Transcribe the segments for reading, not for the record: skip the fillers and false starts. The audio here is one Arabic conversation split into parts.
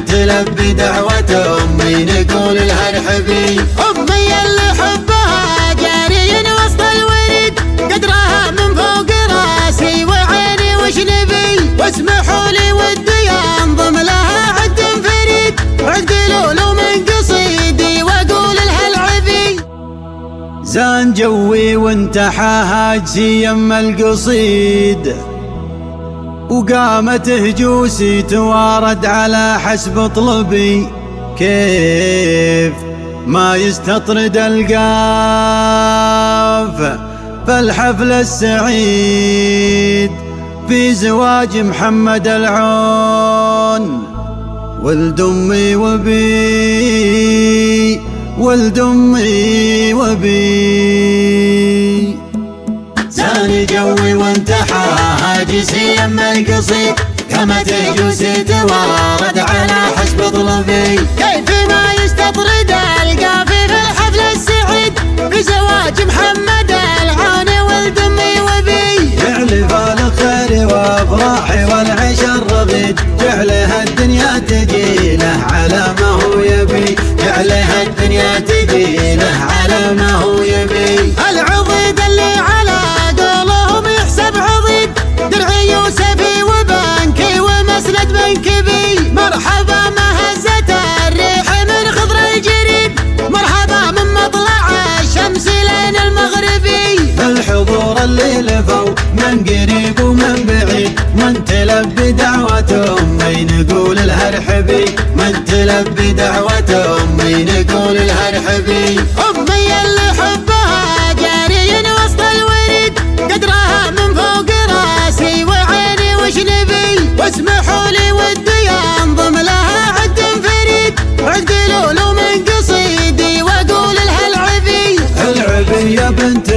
تلبي دعوة أمي نقول لها ارحبي. أمي اللي حبها جاري وسط الورد، قدرها من فوق راسي وعيني وش نبي. واسمحوا لي ودي انضم لها عد فريد، عقد لولو من قصيدي واقول لها العبي. زان جوي وانتحى هاجسي يم القصيد، وقامت هجوسي توارد على حسب طلبي. كيف ما يستطرد القاف فالحفل السعيد في زواج محمد العون ولد أمي وبي، ولد أمي وبي. زاني جوي وانتحى هاجسي يم القصيد، قامت هجوسي توارد على حسب طلبي. كيف ما يستطرد القافي في الحفل السعيد في زواج محمد العون ولد أمي وبي. جعل فالخير وافراحي والعيش الرغيد، جعلها الدنيا تجي له على ما هو يبي، جعلها الدنيا تجي له على ما هو يبي. العضيد اللي على قولهم يحسب عضيد، درعي يوسفي وبنكي ومسند منكبي. مرحبا ما هزت الريح من خضر الجريد، مرحبا من مطلع الشمس لين المغربي. الحضور اللي لفوا من قريب ومن بعيد، من تلبي دعوة أمي نقول لها ارحبي، من تلبي دعوة أمي نقول لها ارحبي. أمي اللي حبها جاري وسط الورد، قدرها من فوق راسي وعيني وش نبي. واسمحوا لي ودي انضم لها عد فريد، عقد لولو من قصيدي واقول لها العبي. العبي يا بنت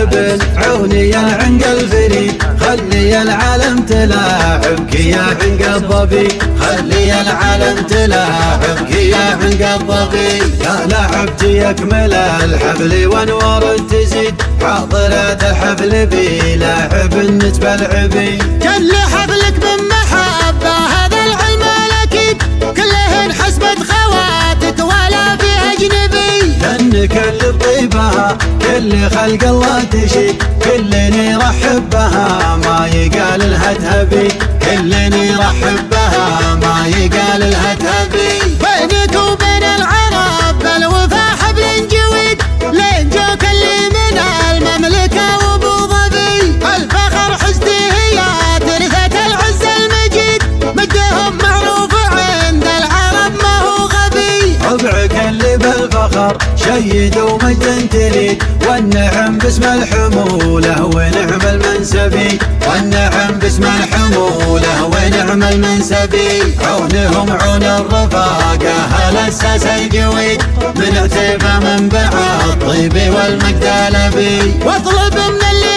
عوني يا عنق الفريد، خلي العالم تلاعبك يا عنق الظبي، خلي العالم تلاعبك يا عنق الظبي. يا لعبتي يكمل الحفل وانوار تزيد، حاضرة الحفل بلاعب النجم العبي. كل حفلك من محبة هذا العلم الأكيد، كلهن حسبة خواتك ولا في أجنبي. لأن كل طيبها كل خلق الله تشيد، كلن يرحب بها ما يقال لها تهبي، كلن يرحب بها ما يقال لها تهبي. بينك وبين العرب الوفا حبل جويد، لين جوك اللي من المملكة وابو ظبي. الفخر حزتي هي ترثة العز المجيد، مدهم معروف عند العرب ما هو غبي. ربعك اللي بالفخر شيد ومجد تريد، والنعم باسم الحمولة ونعم المنسبي، والنعم باسم الحمولة ونعم المنسبي. عونهم عون الرفاقة هل الساس الجويد، من اعتبى منبع الطيب والمجد لبي. واطلب من اللي